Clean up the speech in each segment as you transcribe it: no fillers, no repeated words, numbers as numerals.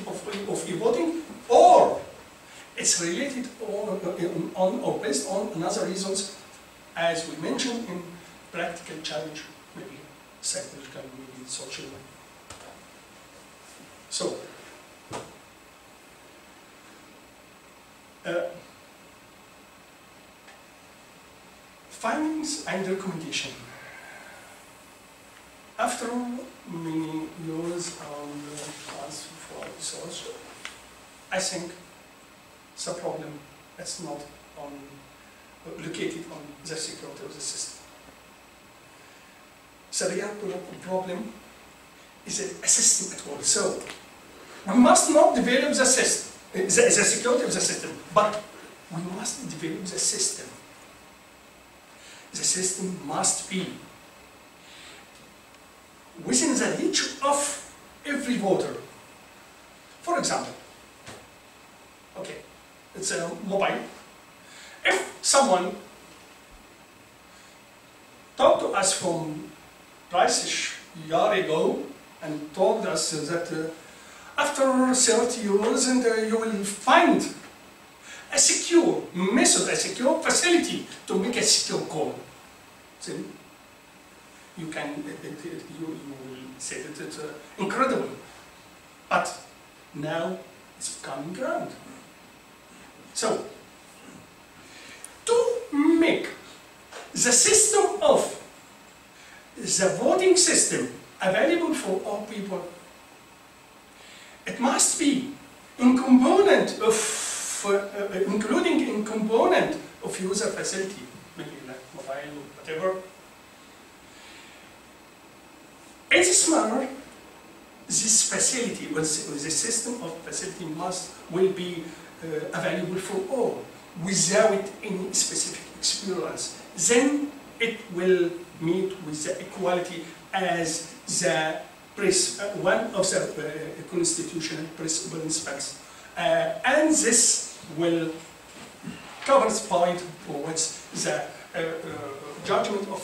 of e-voting, or it's related on or based on another reasons, as we mentioned in practical challenge, maybe psychological, maybe social. So, findings and recommendation. After many years on for research, I think the problem is not located on the security of the system. The real problem is a system at all. So we must not develop the system, the security of the system, but we must develop the system. The system must be within the reach of every voter. For example, okay, it's a mobile. If someone talked to us from twice a year ago and told us that after 30 years and you will find a secure method, a secure facility to make a secure call, then you will say that it's incredible. But now it's becoming ground. So, to make the system of the voting system available for all people, it must be in component of including in component of user facility, maybe like mobile or whatever. In this manner, this facility, or the system of facility will be available for all, without any specific experience. Then it will meet with the equality as the one of the constitutional principles. And this will cover the point towards the judgment of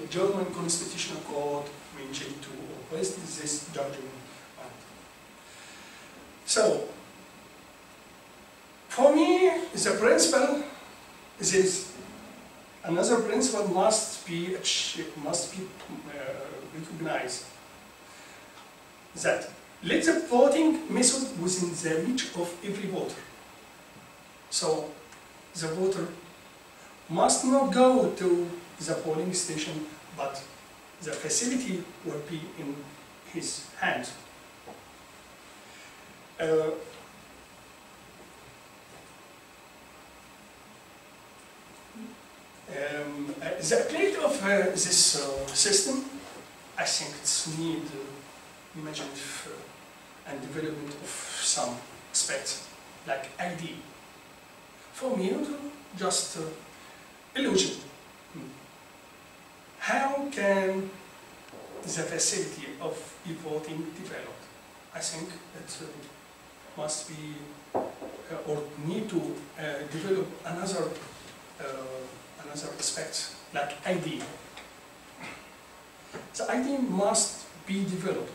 German Constitutional Court mentioned to oppose this judgment. So, for me, the principle is this. Another principle must be recognized, that let the voting method within the reach of every voter. So the voter must not go to the polling station, but the facility will be in his hand. The plate of this system, I think it's need imaginative and development of some aspects, like ID. For me, just illusion. How can the facility of e-voting develop? I think it must be or need to develop another aspect, like ID. The ID must be developed,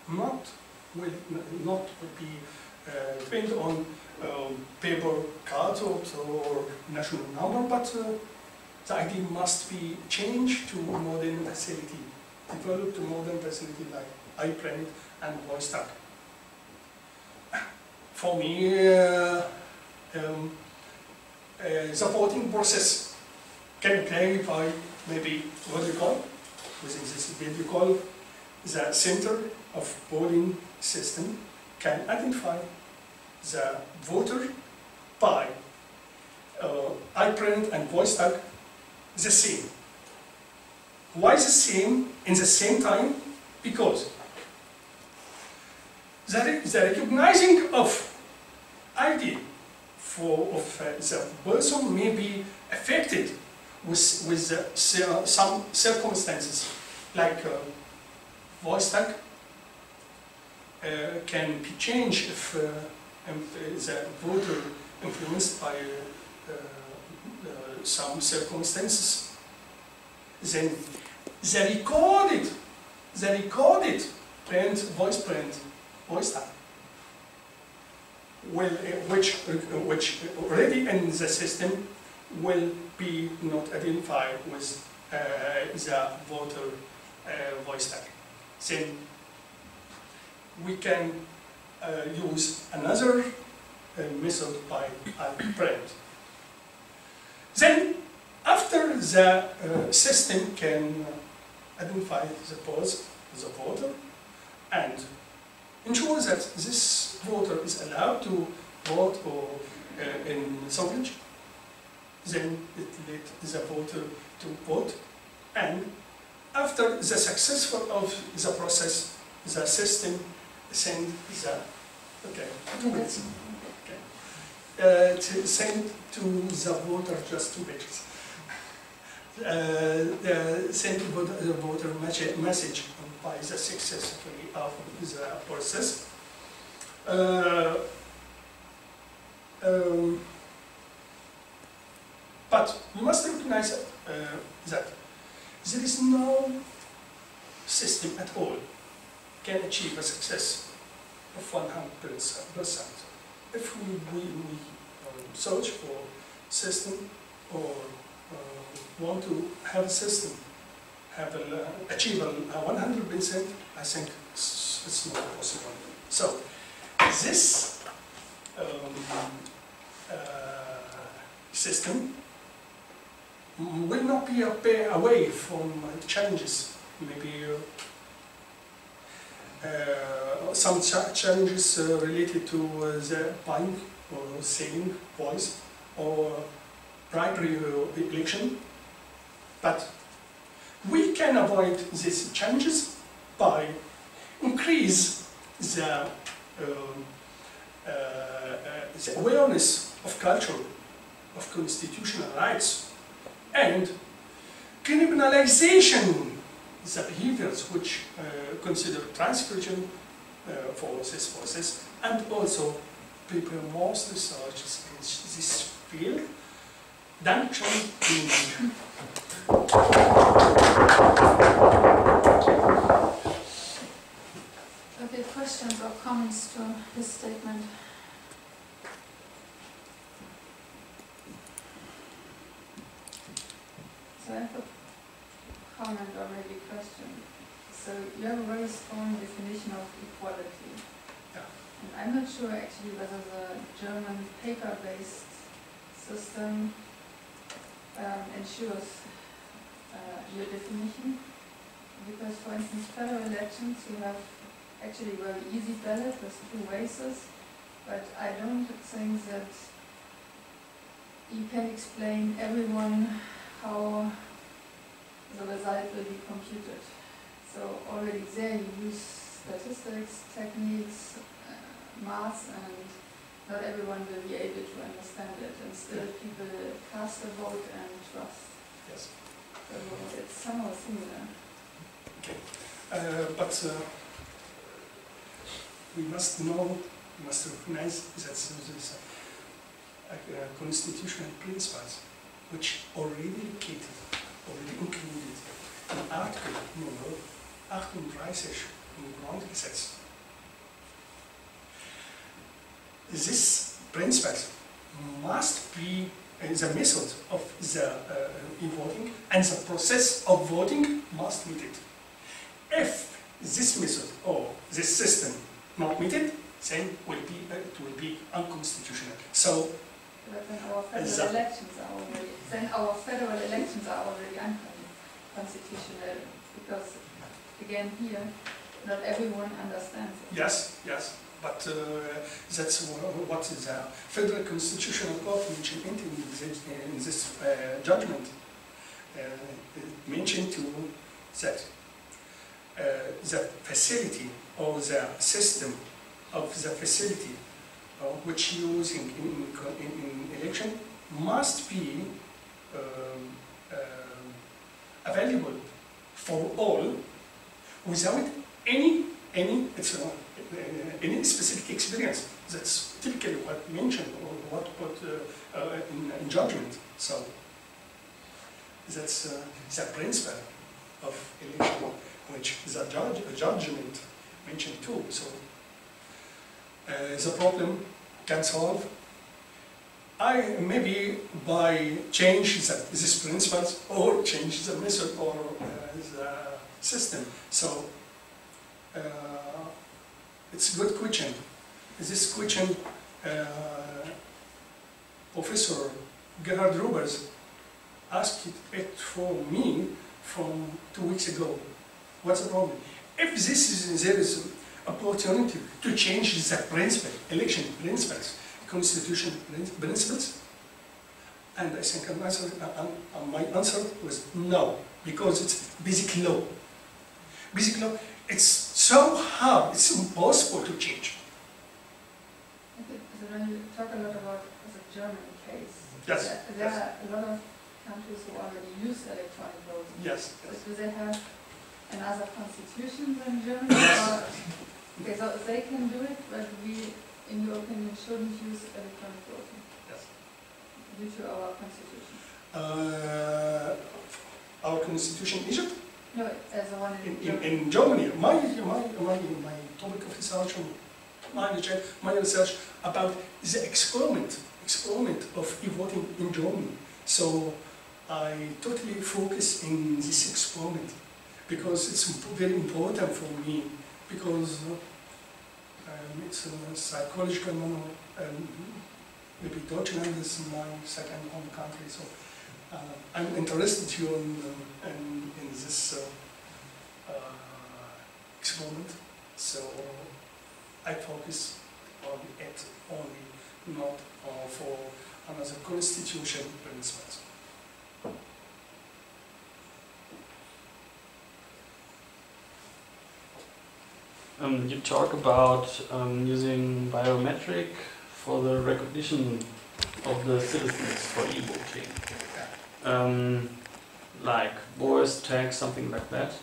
not will be depend on paper card or national number, but the ID must be changed to modern facility, developed to modern facility like iPrint and voice tag. For me, the voting process can clarify maybe what we call, within this field we call the center of polling system can identify the voter by iPrint and voice tag the same. Why the same in the same time? Because the recognizing of ID of the person may be affected with some circumstances, like voice tag can be changed if the voter influenced by some circumstances. Then the recorded voice tag which already in the system will be not identified with the voter voice tag. Then we can use another method by print. Then, after the system can identify the voter and ensure that this voter is allowed to vote or in Slovenia, then it let the voter to vote, and after the successful of the process, the system send the to send to the voter just 2 pages. Send to the voter message by the successfully of the process. But we must recognize that there is no system at all can achieve a success of 100%. If we search for system or want to have a system achieve a 100%, I think it's not possible. So this system will not be away from challenges. Maybe some challenges related to the buying or selling voice or primary election, but we can avoid these challenges by increase the awareness of culture, of constitutional rights, and criminalization the behaviors which consider transcription for this process, and also prepare most researches in this field than shown in Okay, questions or comments to this statement? So I have a comment or maybe a question. So you have a very strong definition of equality. Yeah. And I'm not sure actually whether the German paper-based system ensures your definition. Because for instance, federal elections, you have actually very easy ballot with 2 races, but I don't think that you can explain everyone how the result will be computed. So already there you use statistics, techniques, maths, and not everyone will be able to understand it, and still people cast a vote and trust. Yes. So it's somehow similar. Okay. But we must know, we must recognize that there is constitutional principles which already included in Article Nummer 38 im Grundgesetz. This principle must be the method of the voting, and the process of voting must meet it. If this method or this system not meet it, then it will be unconstitutional. So, but then our federal elections are already unconstitutional, because again here, not everyone understands it. Yes, yes. But that's what the Federal Constitutional Court mentioned in this judgment. Mentioned to that the facility or the system of the facility which using in election must be available for all without any specific experience. That's typically what mentioned or what put in judgment. So that's the principle of election, which the judgment mentioned too. So the problem can solve. Maybe by change these principles or change the method or the system. So it's a good question. This question, Professor Gerhard Rubers asked it for me from 2 weeks ago. What's the problem? If there is opportunity to change the principle, election principles, constitution principles, and I think my answer was no, because it's basic law. Basic law, it's so hard, it's impossible to change. When you talk a lot about the German case, Yes. There are a lot of countries who already use electronic voting. Yes. Do they have another constitution than Germany? Or, okay, so they can do it, but we, in your opinion, shouldn't use electronic voting? Yes. Due to our constitution? Our constitution in Egypt? No, as the one in Germany. My topic of research, my research about the experiment of e-voting in Germany. So I totally focus in this experiment because it's very important for me, because it's a psychological manual, and maybe Deutschland is my second home country. So I'm interested here in this experiment. So I focus on it only, not for another constitution principles. You talk about using biometric for the recognition of the citizens for e-voting, like voice tags, something like that.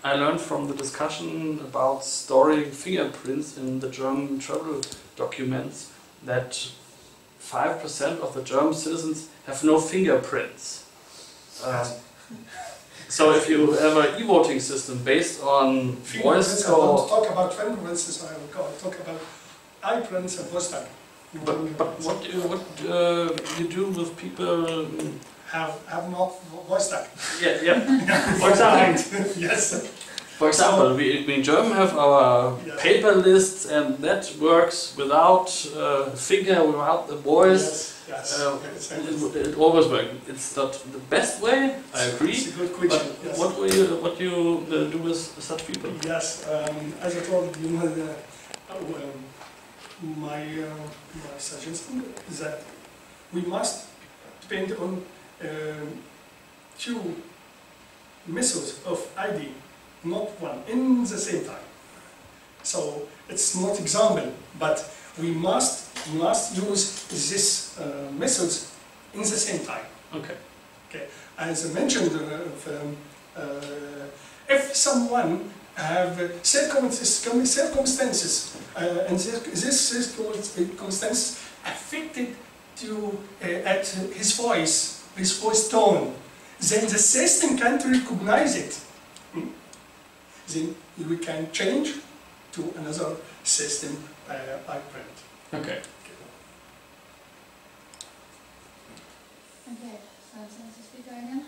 I learned from the discussion about storing fingerprints in the German travel documents that 5% of the German citizens have no fingerprints. So if you have an e-voting system based on voice call... I don't talk about fingerprints, I will talk about eye-prints and voice tag. But what you do with people... Have not voice tag. Yeah. For example, yes. For example, we in German have our paper lists, and that works without finger, without the voice. Yes. It always works. It's not the best way. I agree. It's a good question. But yes. what you do with such people? Yes. As I told you, my suggestion is that we must depend on two methods of ID, not one, in the same time. So it's not example, but we must use these methods in the same time. Okay. Okay. As I mentioned, if someone have circumstances and this circumstance affected to at his voice tone, then the system can't recognize it. Then we can change to another system eye-print. Okay. Okay, so to speak again.